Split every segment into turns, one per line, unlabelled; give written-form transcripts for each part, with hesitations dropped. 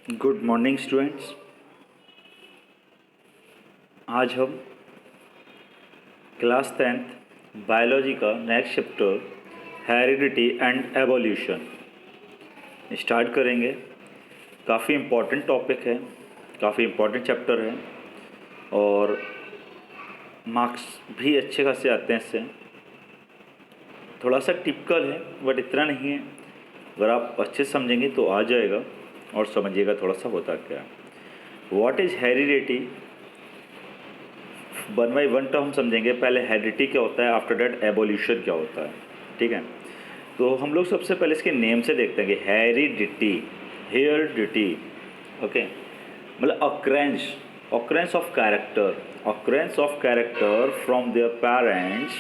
Good morning students. आज हम class 10th biology का next chapter heredity and evolution start करेंगे। काफ़ी इम्पोर्टेंट टॉपिक है, काफ़ी इम्पोर्टेंट चैप्टर है और मार्क्स भी अच्छे खासे आते हैं इससे। थोड़ा सा टिपिकल है बट इतना नहीं है, अगर आप अच्छे से समझेंगे तो आ जाएगा। और समझिएगा थोड़ा सा होता क्या है। What is heredity, one by one तो हम समझेंगे। पहले हेरिडिटी क्या होता है, आफ्टर डेट एवोल्यूशन क्या होता है। ठीक है, तो हम लोग सबसे पहले इसके नेम से देखते हैं कि हेरिडिटी, हेरिडिटी ओके, मतलब occurrence of character from their parents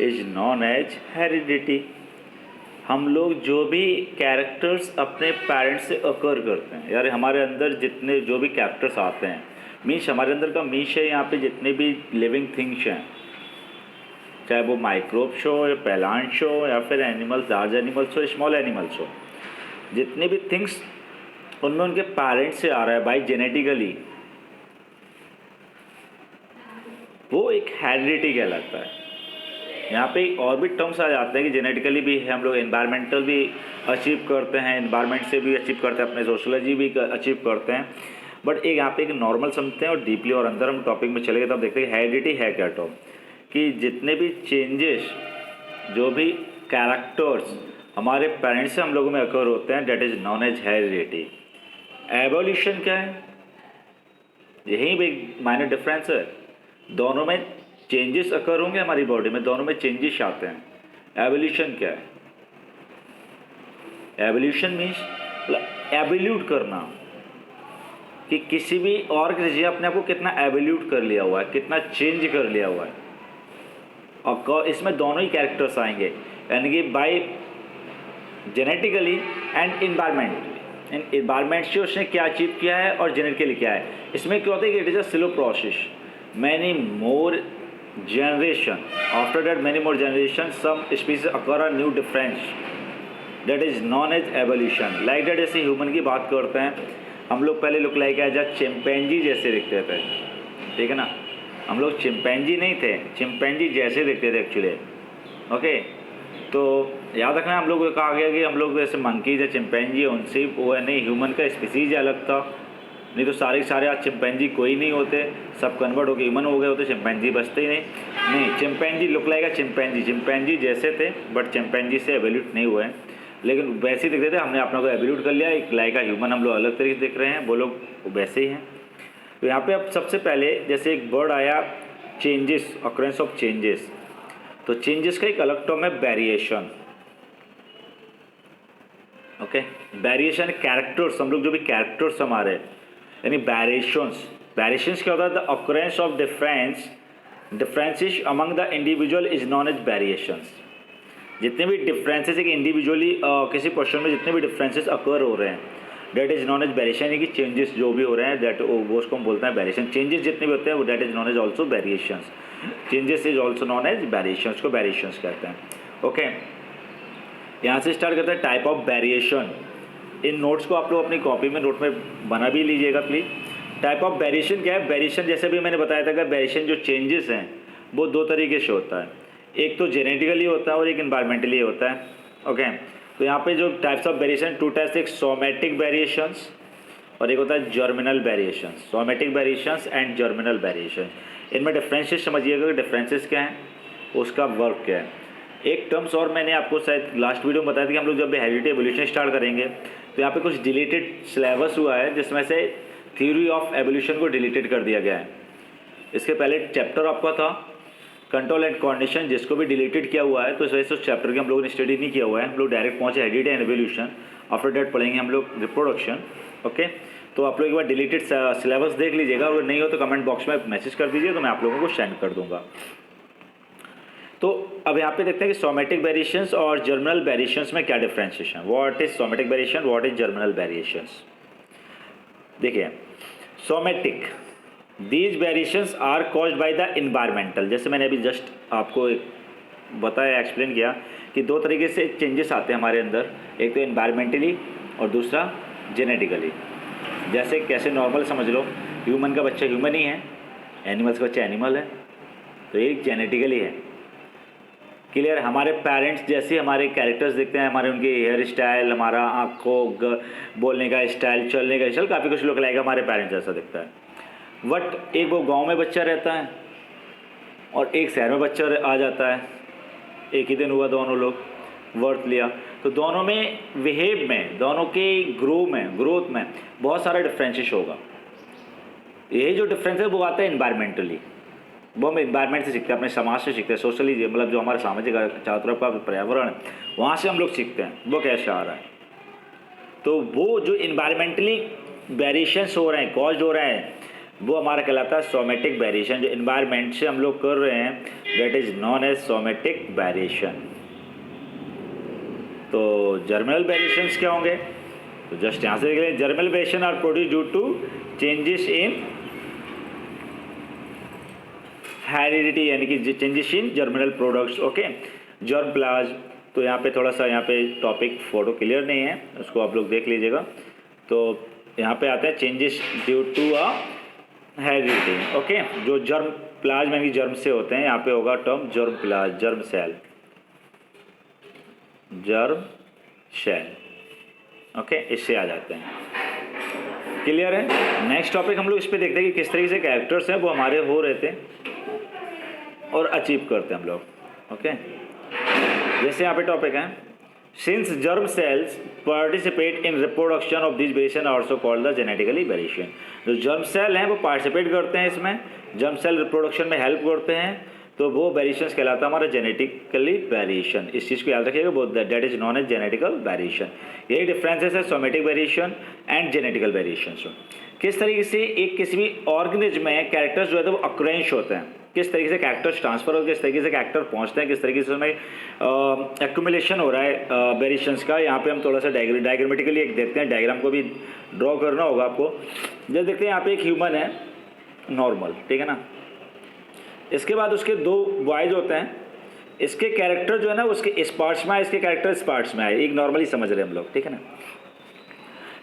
is known as heredity. हम लोग जो भी कैरेक्टर्स अपने पेरेंट्स से अकर करते हैं, यार हमारे अंदर जितने जो भी कैरेक्टर्स आते हैं, मीन्स हमारे अंदर का मीन्स है यहाँ पे जितने भी लिविंग थिंग्स हैं, चाहे वो माइक्रोब्स हो या प्लांट्स हो या फिर एनिमल्स, लार्ज एनिमल्स हो, स्मॉल एनिमल्स हो, जितने भी थिंग्स उनमें उनके पेरेंट्स से आ रहा है बाई जेनेटिकली, वो एक हेरिडिटी कहलाता है। यहाँ पे और भी टर्म्स आ जाते हैं कि जेनेटिकली भी है, हम लोग एनवायरमेंटल भी अचीव करते हैं, एनवायरमेंट से भी अचीव करते हैं, अपने सोशोलॉजी भी अचीव करते हैं। बट एक यहाँ पे एक नॉर्मल समझते हैं और डीपली और अंदर हम टॉपिक में चले गए तब देखते हैं हेरिडिटी है क्या टर्म, कि जितने भी चेंजेस, जो भी कैरेक्टर्स हमारे पेरेंट्स से हम लोगों में अकर होते हैं, that is known as heredity. Evolution क्या है, यही भी माइनर डिफरेंस है। दोनों में चेंजेस अकर होंगे, हमारी बॉडी में दोनों में चेंजेस आते हैं। एवोल्यूशन क्या है, एवोल्यूशन मीन्स मतलब एवोल्यूट करना, कि किसी भी और किसी अपने आप को कितना एवोल्यूट कर लिया हुआ है, कितना चेंज कर लिया हुआ है। और इसमें दोनों ही कैरेक्टर्स आएंगे, यानी कि by genetically and environmentally. Environment से उसने क्या अचीव किया है और जेनेटिकली क्या है। इसमें क्या होता है कि it is a slow process, many more generation, after that many more generations some species occur a new difference, that is known as evolution। like that जैसे ह्यूमन की बात करते हैं, हम लोग पहले look like as a chimpanzee जैसे दिखते थे, ठीक है ना। हम लोग चिंपैंजी नहीं थे, चिंपैंजी जैसे दिखते थे एक्चुअली। ओके, तो याद रखना, हम लोग को कहा गया कि हम लोग जैसे मंकीज या चिंपैंजी उनसे वो है नहीं, ह्यूमन का स्पीसीज अलग था। नहीं तो सारे आज चिंपैंजी कोई नहीं होते, सब कन्वर्ट होकर ह्यूमन हो गए होते, चिंपैंजी बचते ही नहीं। चिंपैंजी लुक लाइक चिंपैंजी जैसे थे बट चिंपैंजी से एवोल्यूट नहीं हुए हैं, लेकिन वैसे ही दिखते थे। हमने अपना को एवोल्यूट कर लिया, एक लाइक ह्यूमन हम लोग अलग तरीके से दिख रहे हैं, वो लोग वैसे ही हैं। तो यहाँ पे अब सबसे पहले जैसे एक वर्ड आया चेंजेस, ऑकरेंस ऑफ चेंजेस, तो चेंजेस का एक अलग टर्म है वेरिएशन। ओके, वेरिएशन कैरेक्टर्स, हम लोग जो भी कैरेक्टर्स हमारे, यानी वेरिएशंस क्या होता है, the occurrence of differences among the individual is known as variations. जितने भी डिफरेंसेस एक इंडिविजुअली किसी पर्सन में जितने भी डिफरेंसेस अकर हो रहे हैं, that is known as variation, यानी कि चेंजेस जो भी हो रहे हैं, दैट वो उसको हम बोलते हैं वेरिएशन। चेंजेस जितने भी होते हैं वो that is known as also variations. Changes is also known as variations, को वेरिएशंस कहते हैं। ओके, यहाँ से स्टार्ट करते हैं टाइप ऑफ वेरिएशन। इन नोट्स को आप लोग अपनी कॉपी में नोट में बना भी लीजिएगा प्लीज़। टाइप ऑफ वेरिएशन क्या है, वेरिएशन जैसे भी मैंने बताया था कि वेरिएशन जो चेंजेस हैं वो दो तरीके से होता है, एक तो जेनेटिकली होता है और एक इन्वायरमेंटली होता है। ओके, तो यहाँ पे जो types of variation, two types, एक सोमेटिक वेरिएशंस और एक होता है germinal variations. Somatic variations and germinal variations, इनमें डिफरेंसेस समझिएगा कि डिफरेंसेस क्या हैं, उसका वर्क क्या है। एक टर्म्स और मैंने आपको शायद लास्ट वीडियो में बताया था कि हम लोग जब हेरिडिटी एवोल्यूशन स्टार्ट करेंगे तो यहाँ पे कुछ डिलीटेड सिलेबस हुआ है, जिसमें से थ्योरी ऑफ एवोल्यूशन को डिलीटेड कर दिया गया है। इसके पहले चैप्टर आपका था कंट्रोल एंड कोऑर्डिनेशन, जिसको भी डिलीटेड किया हुआ है, तो इस वजह से उस चैप्टर के हम लोगों ने स्टडी नहीं किया हुआ है। हम लोग डायरेक्ट पहुँचे heredity and evolution, after that पढ़ेंगे हम लोग रिप्रोडक्शन। ओके, तो आप लोग एक बार डिलीटेड सिलेबस देख लीजिएगा, अगर नहीं हो तो कमेंट बॉक्स में मैसेज कर दीजिए, तो मैं आप लोगों को सेंड कर दूँगा। तो अब यहाँ पे देखते हैं कि सोमेटिक वेरिएशंस और जर्मिनल वेरिएशंस में क्या differentiation, what is somatic variation, what is germinal variations. देखिए, somatic, these variations are caused by the environmental. जैसे मैंने अभी जस्ट आपको बताया, एक्सप्लेन किया कि दो तरीके से चेंजेस आते हैं हमारे अंदर, एक तो इन्वायरमेंटली और दूसरा जेनेटिकली। जैसे कैसे नॉर्मल समझ लो, ह्यूमन का बच्चा ह्यूमन ही है, एनिमल्स का बच्चा एनिमल है, तो ये जेनेटिकली है। क्लियर। हमारे पेरेंट्स जैसे हमारे कैरेक्टर्स देखते हैं, हमारे उनके हेयर स्टाइल, हमारा आँखों बोलने का स्टाइल, चलने का स्टाइल, काफ़ी कुछ लोग लाएगा हमारे पेरेंट्स जैसा दिखता है। बट एक वो गांव में बच्चा रहता है और एक शहर में बच्चा आ जाता है, एक ही दिन हुआ दोनों लोग वर्थ लिया, तो दोनों में बिहेव में, दोनों के ग्रोथ में बहुत सारा डिफरेंसेस होगा। यही जो डिफरेंस है वो आता है इन्वायरमेंटली, वो हम इन्वायरमेंट से सीखते हैं, अपने समाज से सीखते हैं, सोशली, मतलब जो हमारा सामाजिक चारों तरफ का पर्यावरण है वहाँ से हम लोग सीखते हैं वो कैसे आ रहा है। तो वो जो इन्वायरमेंटली वेरिएशंस हो रहे हैं, कॉज हो रहे हैं, वो हमारा कहलाता है सोमेटिक वेरिएशन। जो इन्वायरमेंट से हम लोग कर रहे हैं that is known as somatic variation. तो जर्मिनल वेरिएशंस क्या होंगे, तो जस्ट यहाँ से देख लें, germinal variation are produce due to changes in heredity, यानी कि changes in germinal products. Okay, germ plasm, तो यहाँ पे थोड़ा सा यहाँ पे टॉपिक फोटो क्लियर नहीं है, उसको आप लोग देख लीजिएगा। तो यहाँ पे आता है changes due to a heredity. Okay, जो जर्म प्लाज्म यानी जर्म से होते हैं, यहाँ पे होगा term germ plasm, germ cell, germ cell. Okay, इससे आ जाते हैं। क्लियर है। नेक्स्ट टॉपिक हम लोग इस पे देखते हैं कि किस तरीके से कैरेक्टर्स हैं वो हमारे हो रहे थे और अचीव करते हैं हम लोग। ओके, जैसे यहाँ पे टॉपिक है, since germ cells participate in reproduction of this variation also called the genetically variation. जो जर्म सेल हैं वो पार्टिसिपेट करते हैं इसमें, जर्म सेल रिप्रोडक्शन में हेल्प करते हैं, तो वो वेरिएशंस कहलाता है हमारा जेनेटिकली वेरिएशन। इस चीज़ को याद रखिएगा, वो that is known as genetical variation. यही डिफरेंसेस है somatic variation and genetical variation. किस तरीके से एक किसी भी ऑर्गेनिज्म में कैरेक्टर्स जो है वो अक्रेंश होते हैं, किस तरीके से कैरेक्टर्स ट्रांसफर होते हैं, किस तरीके से कैरेक्टर पहुंचते हैं, किस तरीके से उसमें एक्यूमुलेशन हो रहा है वेरिएशंस का। यहाँ पे हम थोड़ा सा डायग्रामेटिकली एक देखते हैं, डायग्राम को भी ड्रॉ करना होगा आपको। जैसे देखते हैं यहाँ पे एक ह्यूमन है नॉर्मल, ठीक है ना, इसके बाद उसके दो बॉयज होते हैं, इसके कैरेक्टर जो है ना उसके इस पार्ट्स में आए, इसके कैरेक्टर इस पार्ट्स में आए, एक नॉर्मली समझ रहे हैं हम लोग, ठीक है ना।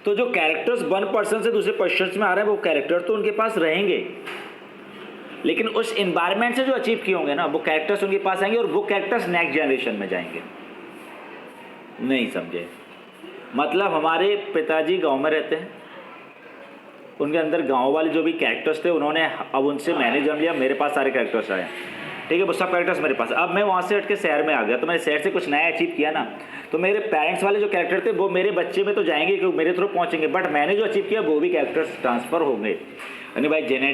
तो जो कैरेक्टर्स वन पर्सन से दूसरे पर्सन में आ रहे हैं वो कैरेक्टर तो उनके पास रहेंगे, लेकिन उस इन्वायरमेंट से जो अचीव किए होंगे ना वो कैरेक्टर्स उनके पास आएंगे और वो कैरेक्टर्स नेक्स्ट जनरेशन में जाएंगे। नहीं समझे, मतलब हमारे पिताजी गांव में रहते हैं, उनके अंदर गांव वाले जो भी कैरेक्टर्स थे उन्होंने अब उनसे मैंने जन्म लिया, मेरे पास सारे कैरेक्टर्स आए, ठीक है, वो सब कैरेक्टर्स मेरे पास। अब मैं वहाँ से हट के शहर में आ गया, तो मैंने शहर से कुछ नया अचीव किया ना, तो मेरे पेरेंट्स वाले जो कैरेक्टर थे वो मेरे बच्चे में तो जाएंगे क्योंकि मेरे थ्रू पहुँचेंगे, बट मैंने जो अचीव किया वो भी कैरेक्टर्स ट्रांसफर होंगे। यानी भाई जेनेटिक